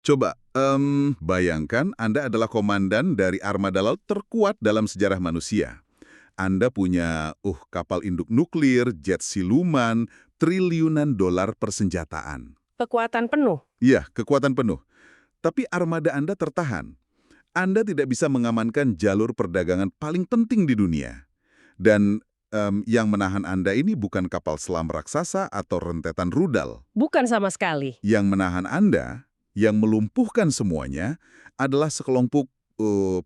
Coba, bayangkan Anda adalah komandan dari armada laut terkuat dalam sejarah manusia. Anda punya, kapal induk nuklir, jet siluman, triliunan dolar persenjataan. Kekuatan penuh. Iya, kekuatan penuh. Tapi armada Anda tertahan. Anda tidak bisa mengamankan jalur perdagangan paling penting di dunia. Dan yang menahan Anda ini bukan kapal selam raksasa atau rentetan rudal. Bukan sama sekali. Yang menahan Anda, yang melumpuhkan semuanya, adalah sekelompok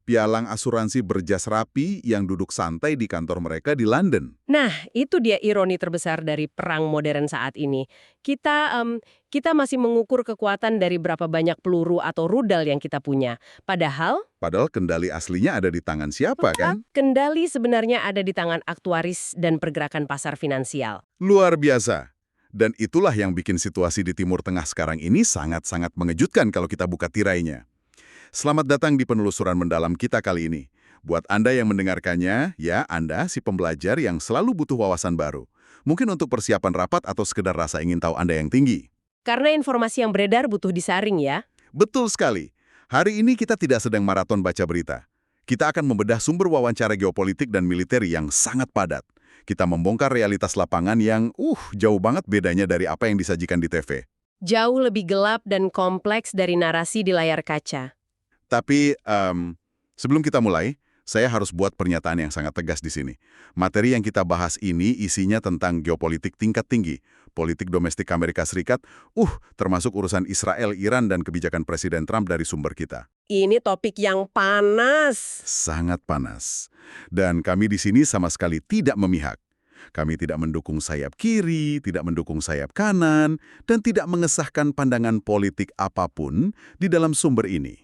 pialang asuransi berjas rapi yang duduk santai di kantor mereka di London. Nah, itu dia ironi terbesar dari perang modern saat ini. Kita masih mengukur kekuatan dari berapa banyak peluru atau rudal yang kita punya. Padahal kendali aslinya ada di tangan siapa kan? Kendali sebenarnya ada di tangan aktuaris dan pergerakan pasar finansial. Luar biasa. Dan itulah yang bikin situasi di Timur Tengah sekarang ini sangat-sangat mengejutkan kalau kita buka tirainya. Selamat datang di penelusuran mendalam kita kali ini. Buat Anda yang mendengarkannya, ya Anda si pembelajar yang selalu butuh wawasan baru. Mungkin untuk persiapan rapat atau sekedar rasa ingin tahu Anda yang tinggi. Karena informasi yang beredar butuh disaring ya. Betul sekali. Hari ini kita tidak sedang maraton baca berita. Kita akan membedah sumber wawancara geopolitik dan militer yang sangat padat. Kita membongkar realitas lapangan yang, jauh banget bedanya dari apa yang disajikan di TV. Jauh lebih gelap dan kompleks dari narasi di layar kaca. Tapi, sebelum kita mulai, saya harus buat pernyataan yang sangat tegas di sini. Materi yang kita bahas ini isinya tentang geopolitik tingkat tinggi, politik domestik Amerika Serikat, termasuk urusan Israel, Iran, dan kebijakan Presiden Trump dari sumber kita. Ini topik yang panas. Sangat panas. Dan kami di sini sama sekali tidak memihak. Kami tidak mendukung sayap kiri, tidak mendukung sayap kanan, dan tidak mengesahkan pandangan politik apapun di dalam sumber ini.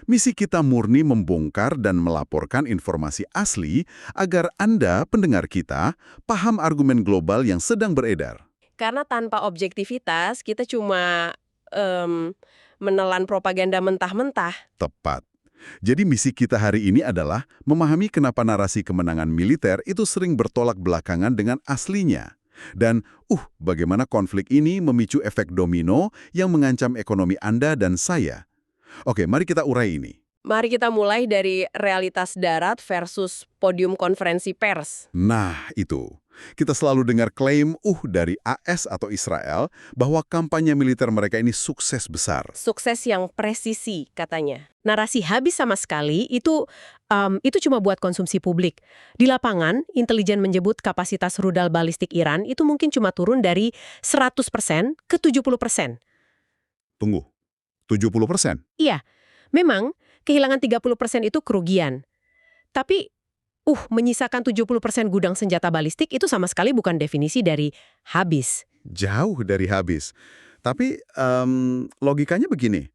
Misi kita murni membongkar dan melaporkan informasi asli agar Anda, pendengar kita, paham argumen global yang sedang beredar. Karena tanpa objektivitas, kita cuma menelan propaganda mentah-mentah. Tepat. Jadi misi kita hari ini adalah memahami kenapa narasi kemenangan militer itu sering bertolak belakangan dengan aslinya. Dan, bagaimana konflik ini memicu efek domino yang mengancam ekonomi Anda dan saya. Oke, mari kita urai ini. Mari kita mulai dari realitas darat versus podium konferensi pers. Nah, itu. Kita selalu dengar klaim dari AS atau Israel bahwa kampanye militer mereka ini sukses besar. Sukses yang presisi, katanya. Narasi habis sama sekali, itu cuma buat konsumsi publik. Di lapangan, intelijen menyebut kapasitas rudal balistik Iran itu mungkin cuma turun dari 100% ke 70%. Tunggu, 70%? Iya, memang kehilangan 30% itu kerugian. Tapi menyisakan 70% gudang senjata balistik itu sama sekali bukan definisi dari habis. Jauh dari habis. Tapi logikanya begini,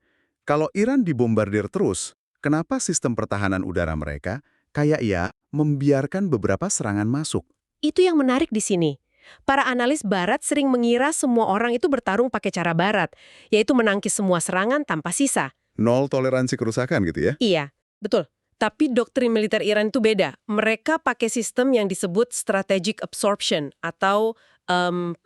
kalau Iran dibombardir terus, kenapa sistem pertahanan udara mereka kayak membiarkan beberapa serangan masuk? Itu yang menarik di sini. Para analis barat sering mengira semua orang itu bertarung pakai cara barat, yaitu menangkis semua serangan tanpa sisa. Nol toleransi kerusakan gitu ya? Iya, betul. Tapi doktrin militer Iran itu beda. Mereka pakai sistem yang disebut strategic absorption atau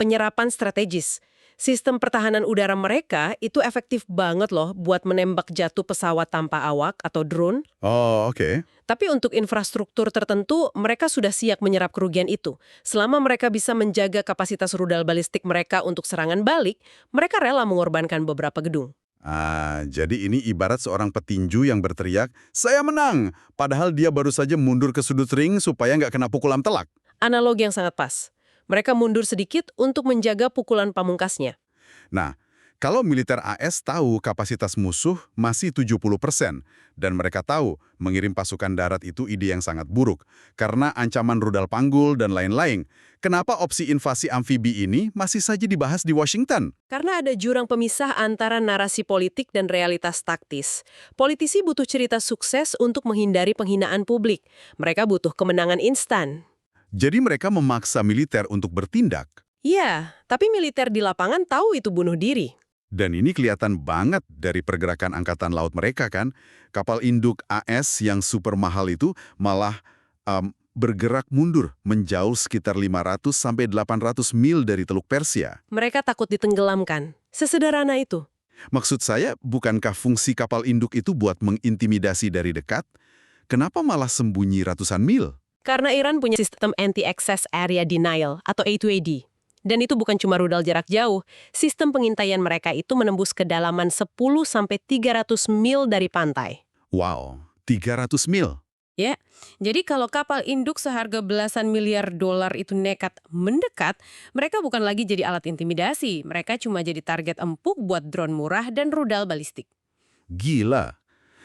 penyerapan strategis. Sistem pertahanan udara mereka itu efektif banget loh buat menembak jatuh pesawat tanpa awak atau drone. Oh, oke. Tapi untuk infrastruktur tertentu, mereka sudah siap menyerap kerugian itu. Selama mereka bisa menjaga kapasitas rudal balistik mereka untuk serangan balik, mereka rela mengorbankan beberapa gedung. Jadi ini ibarat seorang petinju yang berteriak, "Saya menang!" Padahal dia baru saja mundur ke sudut ring supaya nggak kena pukulan telak. Analogi yang sangat pas. Mereka mundur sedikit untuk menjaga pukulan pamungkasnya. Nah, kalau militer AS tahu kapasitas musuh masih 70%, dan mereka tahu mengirim pasukan darat itu ide yang sangat buruk, karena ancaman rudal panggul dan lain-lain, kenapa opsi invasi amfibi ini masih saja dibahas di Washington? Karena ada jurang pemisah antara narasi politik dan realitas taktis. Politisi butuh cerita sukses untuk menghindari penghinaan publik. Mereka butuh kemenangan instan. Jadi mereka memaksa militer untuk bertindak. Iya, tapi militer di lapangan tahu itu bunuh diri. Dan ini kelihatan banget dari pergerakan angkatan laut mereka kan. Kapal induk AS yang super mahal itu malah bergerak mundur menjauh sekitar 500 sampai 800 mil dari Teluk Persia. Mereka takut ditenggelamkan. Sesederhana itu. Maksud saya, bukankah fungsi kapal induk itu buat mengintimidasi dari dekat? Kenapa malah sembunyi ratusan mil? Karena Iran punya sistem Anti-Access Area Denial atau A2AD. Dan itu bukan cuma rudal jarak jauh, sistem pengintaian mereka itu menembus kedalaman 10-300 mil dari pantai. Wow, 300 mil. Ya, jadi kalau kapal induk seharga belasan miliar dolar itu nekat mendekat, mereka bukan lagi jadi alat intimidasi, mereka cuma jadi target empuk buat drone murah dan rudal balistik. Gila.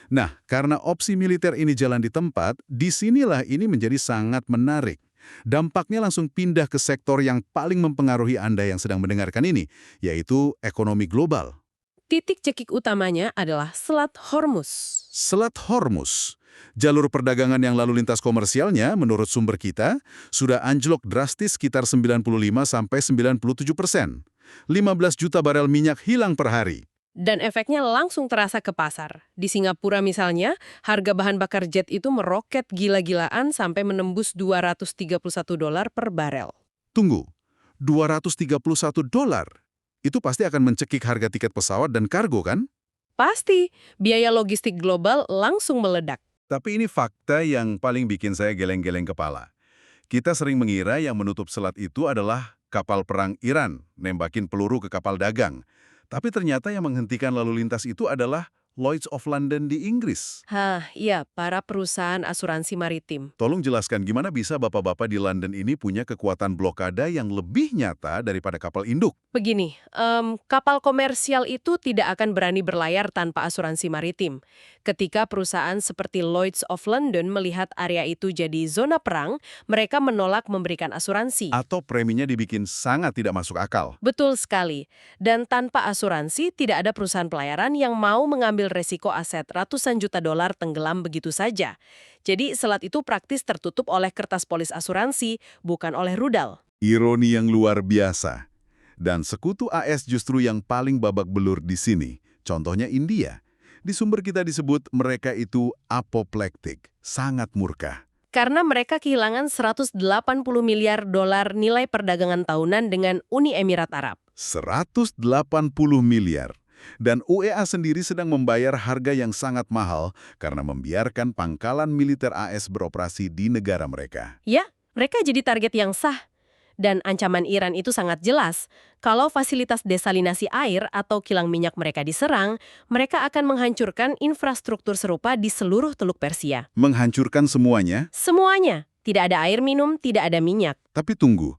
Nah, karena opsi militer ini jalan di tempat, disinilah ini menjadi sangat menarik. Dampaknya langsung pindah ke sektor yang paling mempengaruhi Anda yang sedang mendengarkan ini, yaitu ekonomi global. Titik cekik utamanya adalah Selat Hormuz. Selat Hormuz. Jalur perdagangan yang lalu lintas komersialnya, menurut sumber kita, sudah anjlok drastis sekitar 95-97%. 15 juta barel minyak hilang per hari. Dan efeknya langsung terasa ke pasar. Di Singapura misalnya, harga bahan bakar jet itu meroket gila-gilaan sampai menembus $231 per barel. Tunggu, $231? Itu pasti akan mencekik harga tiket pesawat dan kargo, kan? Pasti, biaya logistik global langsung meledak. Tapi ini fakta yang paling bikin saya geleng-geleng kepala. Kita sering mengira yang menutup selat itu adalah kapal perang Iran, nembakin peluru ke kapal dagang. Tapi ternyata yang menghentikan lalu lintas itu adalah Lloyd's of London di Inggris. Iya, para perusahaan asuransi maritim. Tolong jelaskan gimana bisa bapak-bapak di London ini punya kekuatan blokade yang lebih nyata daripada kapal induk? Begini, kapal komersial itu tidak akan berani berlayar tanpa asuransi maritim. Ketika perusahaan seperti Lloyd's of London melihat area itu jadi zona perang, mereka menolak memberikan asuransi. Atau preminya dibikin sangat tidak masuk akal? Betul sekali. Dan tanpa asuransi, tidak ada perusahaan pelayaran yang mau mengambil resiko aset ratusan juta dolar tenggelam begitu saja. Jadi, selat itu praktis tertutup oleh kertas polis asuransi, bukan oleh rudal. Ironi yang luar biasa. Dan sekutu AS justru yang paling babak belur di sini. Contohnya India. Di sumber kita disebut mereka itu apoplektik, sangat murka. Karena mereka kehilangan 180 miliar dolar nilai perdagangan tahunan dengan Uni Emirat Arab. 180 miliar. Dan UEA sendiri sedang membayar harga yang sangat mahal karena membiarkan pangkalan militer AS beroperasi di negara mereka. Ya, mereka jadi target yang sah. Dan ancaman Iran itu sangat jelas. Kalau fasilitas desalinasi air atau kilang minyak mereka diserang, mereka akan menghancurkan infrastruktur serupa di seluruh Teluk Persia. Menghancurkan semuanya? Semuanya. Tidak ada air minum, tidak ada minyak. Tapi tunggu,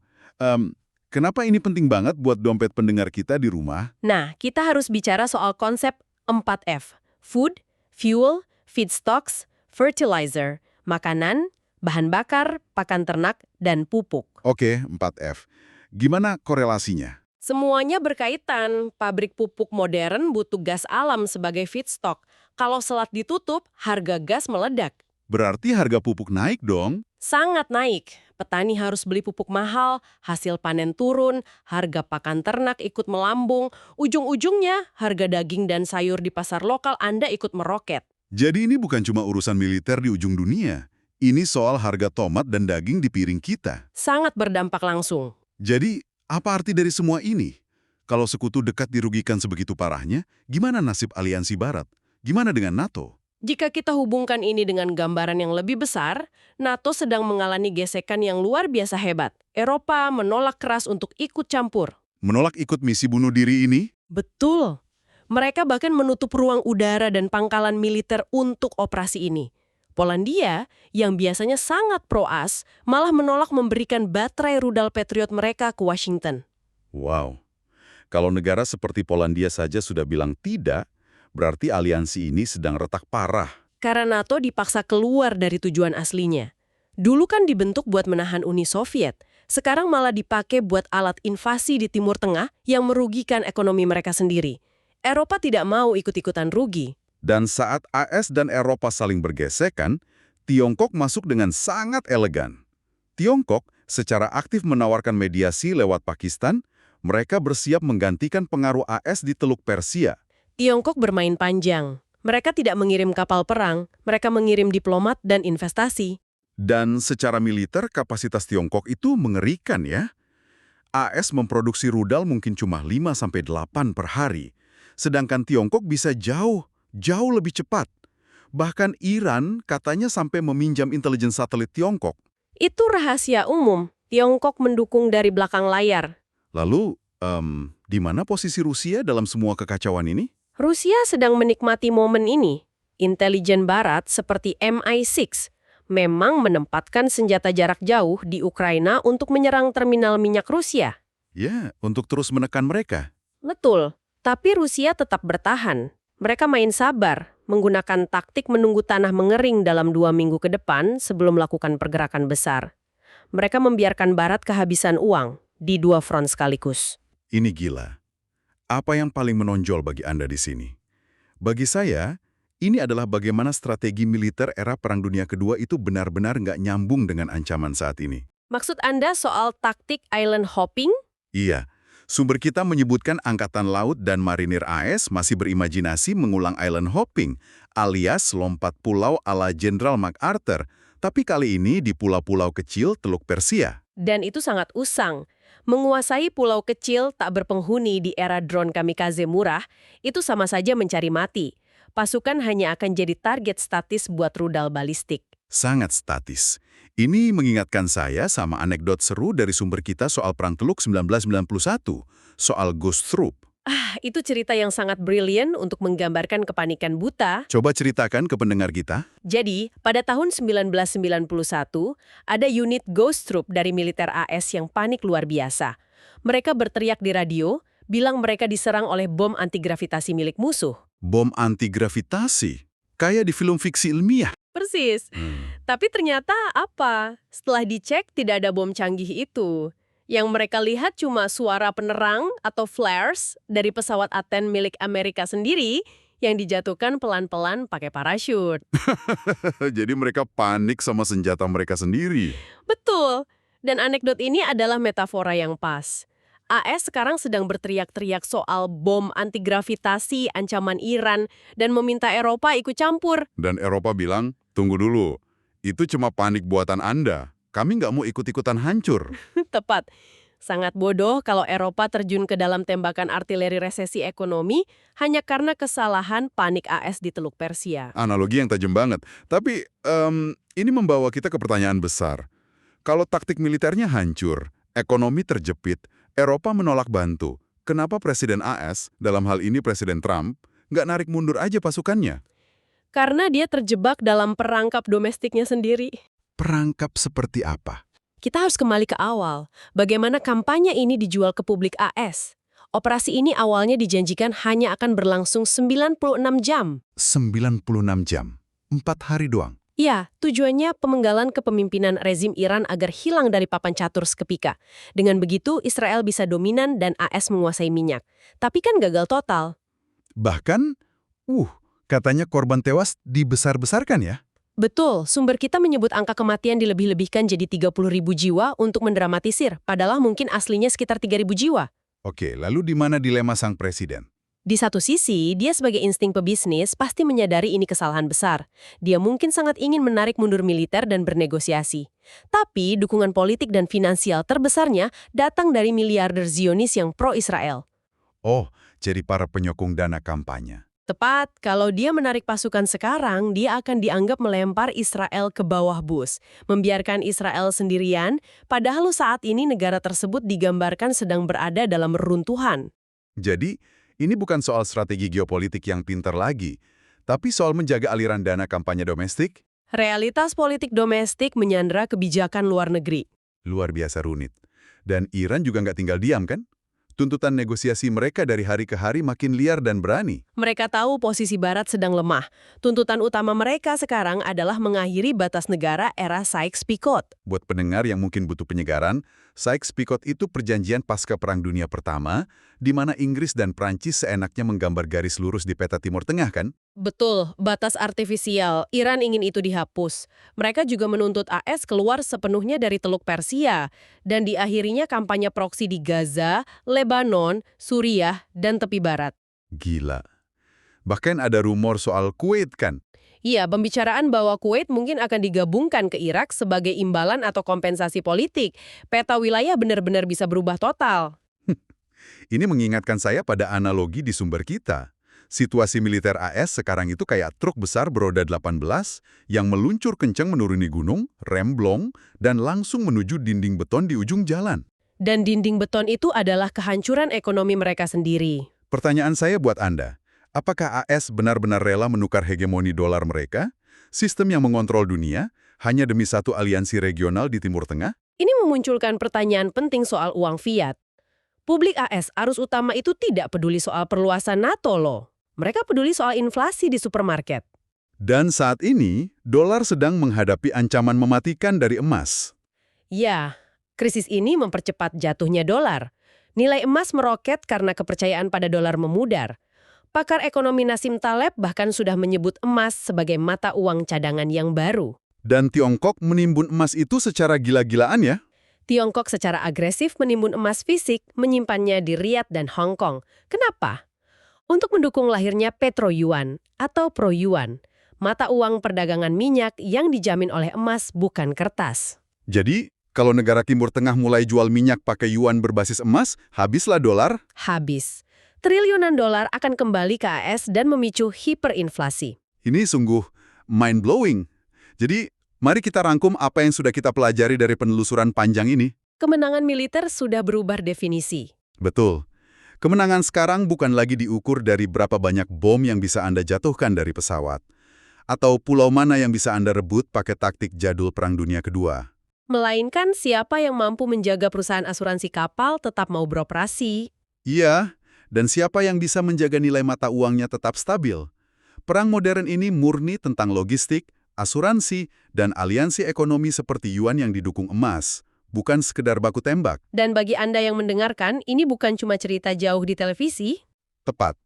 kenapa ini penting banget buat dompet pendengar kita di rumah? Nah, kita harus bicara soal konsep 4F. Food, fuel, feedstocks, fertilizer, makanan, bahan bakar, pakan ternak, dan pupuk. Oke, 4F. Gimana korelasinya? Semuanya berkaitan. Pabrik pupuk modern butuh gas alam sebagai feedstock. Kalau selat ditutup, harga gas meledak. Berarti harga pupuk naik dong? Sangat naik. Petani harus beli pupuk mahal, hasil panen turun, harga pakan ternak ikut melambung, ujung-ujungnya harga daging dan sayur di pasar lokal Anda ikut meroket. Jadi ini bukan cuma urusan militer di ujung dunia. Ini soal harga tomat dan daging di piring kita. Sangat berdampak langsung. Jadi, apa arti dari semua ini? Kalau sekutu dekat dirugikan sebegitu parahnya, gimana nasib aliansi Barat? Gimana dengan NATO? Jika kita hubungkan ini dengan gambaran yang lebih besar, NATO sedang mengalami gesekan yang luar biasa hebat. Eropa menolak keras untuk ikut campur. Menolak ikut misi bunuh diri ini? Betul. Mereka bahkan menutup ruang udara dan pangkalan militer untuk operasi ini. Polandia, yang biasanya sangat pro-AS, malah menolak memberikan baterai rudal Patriot mereka ke Washington. Wow. Kalau negara seperti Polandia saja sudah bilang tidak, berarti aliansi ini sedang retak parah. Karena NATO dipaksa keluar dari tujuan aslinya. Dulu kan dibentuk buat menahan Uni Soviet, sekarang malah dipakai buat alat invasi di Timur Tengah yang merugikan ekonomi mereka sendiri. Eropa tidak mau ikut-ikutan rugi. Dan saat AS dan Eropa saling bergesekan, Tiongkok masuk dengan sangat elegan. Tiongkok secara aktif menawarkan mediasi lewat Pakistan, mereka bersiap menggantikan pengaruh AS di Teluk Persia. Tiongkok bermain panjang. Mereka tidak mengirim kapal perang, mereka mengirim diplomat dan investasi. Dan secara militer, kapasitas Tiongkok itu mengerikan ya. AS memproduksi rudal mungkin cuma 5-8 per hari. Sedangkan Tiongkok bisa jauh lebih cepat. Bahkan Iran katanya sampai meminjam intelijen satelit Tiongkok. Itu rahasia umum. Tiongkok mendukung dari belakang layar. Lalu, di mana posisi Rusia dalam semua kekacauan ini? Rusia sedang menikmati momen ini. Intelijen Barat seperti MI6 memang menempatkan senjata jarak jauh di Ukraina untuk menyerang terminal minyak Rusia. Ya, untuk terus menekan mereka. Betul, tapi Rusia tetap bertahan. Mereka main sabar, menggunakan taktik menunggu tanah mengering dalam 2 minggu ke depan sebelum melakukan pergerakan besar. Mereka membiarkan Barat kehabisan uang di 2 front sekaligus. Ini gila. Apa yang paling menonjol bagi Anda di sini? Bagi saya, ini adalah bagaimana strategi militer era Perang Dunia Kedua itu benar-benar nggak nyambung dengan ancaman saat ini. Maksud Anda soal taktik island hopping? Iya, sumber kita menyebutkan Angkatan Laut dan Marinir AS masih berimajinasi mengulang island hopping, alias lompat pulau ala Jenderal MacArthur, tapi kali ini di pulau-pulau kecil Teluk Persia. Dan itu sangat usang. Menguasai pulau kecil tak berpenghuni di era drone kamikaze murah, itu sama saja mencari mati. Pasukan hanya akan jadi target statis buat rudal balistik. Sangat statis. Ini mengingatkan saya sama anekdot seru dari sumber kita soal Perang Teluk 1991, soal Ghost Troop. Itu cerita yang sangat brilian untuk menggambarkan kepanikan buta. Coba ceritakan ke pendengar kita. Jadi, pada tahun 1991, ada unit Ghost Troop dari militer AS yang panik luar biasa. Mereka berteriak di radio, bilang mereka diserang oleh bom antigravitasi milik musuh. Bom antigravitasi? Kayak di film fiksi ilmiah. Persis. Tapi ternyata apa? Setelah dicek, tidak ada bom canggih itu. Yang mereka lihat cuma suara penerang atau flares dari pesawat Aten milik Amerika sendiri yang dijatuhkan pelan-pelan pakai parachute. Jadi mereka panik sama senjata mereka sendiri. Betul. Dan anekdot ini adalah metafora yang pas. AS sekarang sedang berteriak-teriak soal bom antigravitasi ancaman Iran dan meminta Eropa ikut campur. Dan Eropa bilang, tunggu dulu, itu cuma panik buatan Anda. Kami nggak mau ikut-ikutan hancur. Tepat. Sangat bodoh kalau Eropa terjun ke dalam tembakan artileri resesi ekonomi hanya karena kesalahan panik AS di Teluk Persia. Analogi yang tajam banget. Tapi ini membawa kita ke pertanyaan besar. Kalau taktik militernya hancur, ekonomi terjepit, Eropa menolak bantu, kenapa Presiden AS, dalam hal ini Presiden Trump, nggak narik mundur aja pasukannya? Karena dia terjebak dalam perangkap domestiknya sendiri. Perangkap seperti apa? Kita harus kembali ke awal. Bagaimana kampanye ini dijual ke publik AS? Operasi ini awalnya dijanjikan hanya akan berlangsung 96 jam. 96 jam? 4 hari doang? Ya, tujuannya pemenggalan kepemimpinan rezim Iran agar hilang dari papan catur seketika. Dengan begitu, Israel bisa dominan dan AS menguasai minyak. Tapi kan gagal total. Bahkan, katanya korban tewas dibesar-besarkan ya? Betul, sumber kita menyebut angka kematian dilebih-lebihkan jadi 30.000 jiwa untuk mendramatisir, padahal mungkin aslinya sekitar 3.000 jiwa. Oke, lalu di mana dilema sang presiden? Di satu sisi, dia sebagai insting pebisnis pasti menyadari ini kesalahan besar. Dia mungkin sangat ingin menarik mundur militer dan bernegosiasi. Tapi dukungan politik dan finansial terbesarnya datang dari miliarder Zionis yang pro-Israel. Oh, jadi para penyokong dana kampanye. Tepat, kalau dia menarik pasukan sekarang, dia akan dianggap melempar Israel ke bawah bus, membiarkan Israel sendirian, padahal saat ini negara tersebut digambarkan sedang berada dalam reruntuhan. Jadi, ini bukan soal strategi geopolitik yang pintar lagi, tapi soal menjaga aliran dana kampanye domestik? Realitas politik domestik menyandera kebijakan luar negeri. Luar biasa rumit. Dan Iran juga nggak tinggal diam kan? Tuntutan negosiasi mereka dari hari ke hari makin liar dan berani. Mereka tahu posisi Barat sedang lemah. Tuntutan utama mereka sekarang adalah mengakhiri batas negara era Sykes-Picot. Buat pendengar yang mungkin butuh penyegaran, Sykes-Picot itu perjanjian pasca Perang Dunia Pertama, di mana Inggris dan Prancis seenaknya menggambar garis lurus di peta Timur Tengah kan? Betul, batas artifisial. Iran ingin itu dihapus. Mereka juga menuntut AS keluar sepenuhnya dari Teluk Persia. Dan diakhirinya kampanye proksi di Gaza, Lebanon, Suriah, dan tepi barat. Gila. Bahkan ada rumor soal Kuwait kan? Iya, pembicaraan bahwa Kuwait mungkin akan digabungkan ke Irak sebagai imbalan atau kompensasi politik. Peta wilayah benar-benar bisa berubah total. Ini mengingatkan saya pada analogi di sumber kita. Situasi militer AS sekarang itu kayak truk besar beroda 18 yang meluncur kencang menuruni gunung, remblong, dan langsung menuju dinding beton di ujung jalan. Dan dinding beton itu adalah kehancuran ekonomi mereka sendiri. Pertanyaan saya buat Anda, apakah AS benar-benar rela menukar hegemoni dolar mereka, sistem yang mengontrol dunia, hanya demi satu aliansi regional di Timur Tengah? Ini memunculkan pertanyaan penting soal uang fiat. Publik AS arus utama itu tidak peduli soal perluasan NATO loh. Mereka peduli soal inflasi di supermarket. Dan saat ini, dolar sedang menghadapi ancaman mematikan dari emas. Ya, krisis ini mempercepat jatuhnya dolar. Nilai emas meroket karena kepercayaan pada dolar memudar. Pakar ekonomi Nassim Taleb bahkan sudah menyebut emas sebagai mata uang cadangan yang baru. Dan Tiongkok menimbun emas itu secara gila-gilaan ya? Tiongkok secara agresif menimbun emas fisik, menyimpannya di Riyadh dan Hong Kong. Kenapa? Untuk mendukung lahirnya Petro Yuan atau Pro Yuan, mata uang perdagangan minyak yang dijamin oleh emas bukan kertas. Jadi, kalau negara Timur Tengah mulai jual minyak pakai yuan berbasis emas, habislah dolar? Habis. Triliunan dolar akan kembali ke AS dan memicu hiperinflasi. Ini sungguh mind-blowing. Jadi, mari kita rangkum apa yang sudah kita pelajari dari penelusuran panjang ini. Kemenangan militer sudah berubah definisi. Betul. Kemenangan sekarang bukan lagi diukur dari berapa banyak bom yang bisa Anda jatuhkan dari pesawat, atau pulau mana yang bisa Anda rebut pakai taktik jadul Perang Dunia Kedua. Melainkan siapa yang mampu menjaga perusahaan asuransi kapal tetap mau beroperasi. Iya, dan siapa yang bisa menjaga nilai mata uangnya tetap stabil. Perang modern ini murni tentang logistik, asuransi, dan aliansi ekonomi seperti yuan yang didukung emas. Bukan sekedar baku tembak. Dan bagi Anda yang mendengarkan, ini bukan cuma cerita jauh di televisi. Tepat.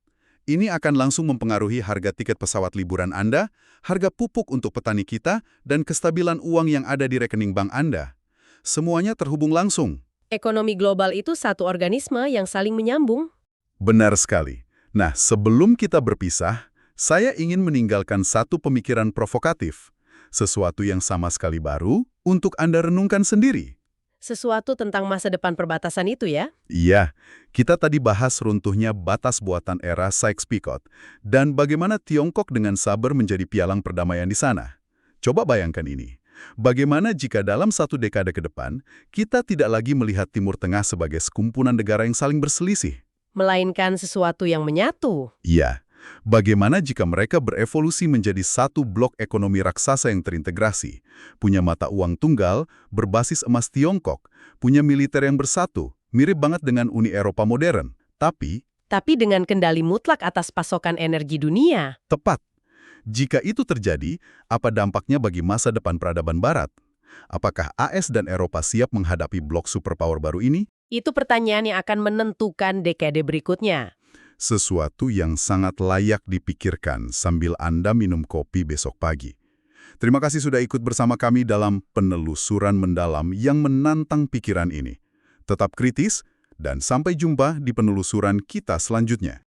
Ini akan langsung mempengaruhi harga tiket pesawat liburan Anda, harga pupuk untuk petani kita, dan kestabilan uang yang ada di rekening bank Anda. Semuanya terhubung langsung. Ekonomi global itu satu organisme yang saling menyambung. Benar sekali. Nah, sebelum kita berpisah, saya ingin meninggalkan satu pemikiran provokatif. Sesuatu yang sama sekali baru untuk Anda renungkan sendiri. Sesuatu tentang masa depan perbatasan itu ya? Iya, kita tadi bahas runtuhnya batas buatan era Sykes-Picot dan bagaimana Tiongkok dengan sabar menjadi pialang perdamaian di sana. Coba bayangkan ini. Bagaimana jika dalam satu dekade ke depan, kita tidak lagi melihat Timur Tengah sebagai sekumpulan negara yang saling berselisih? Melainkan sesuatu yang menyatu. Iya. Bagaimana jika mereka berevolusi menjadi satu blok ekonomi raksasa yang terintegrasi, punya mata uang tunggal, berbasis emas Tiongkok, punya militer yang bersatu, mirip banget dengan Uni Eropa modern, tapi dengan kendali mutlak atas pasokan energi dunia. tepat. Jika itu terjadi, apa dampaknya bagi masa depan peradaban Barat? Apakah AS dan Eropa siap menghadapi blok superpower baru ini? Itu pertanyaan yang akan menentukan dekade berikutnya. Sesuatu yang sangat layak dipikirkan sambil Anda minum kopi besok pagi. Terima kasih sudah ikut bersama kami dalam penelusuran mendalam yang menantang pikiran ini. Tetap kritis, dan sampai jumpa di penelusuran kita selanjutnya.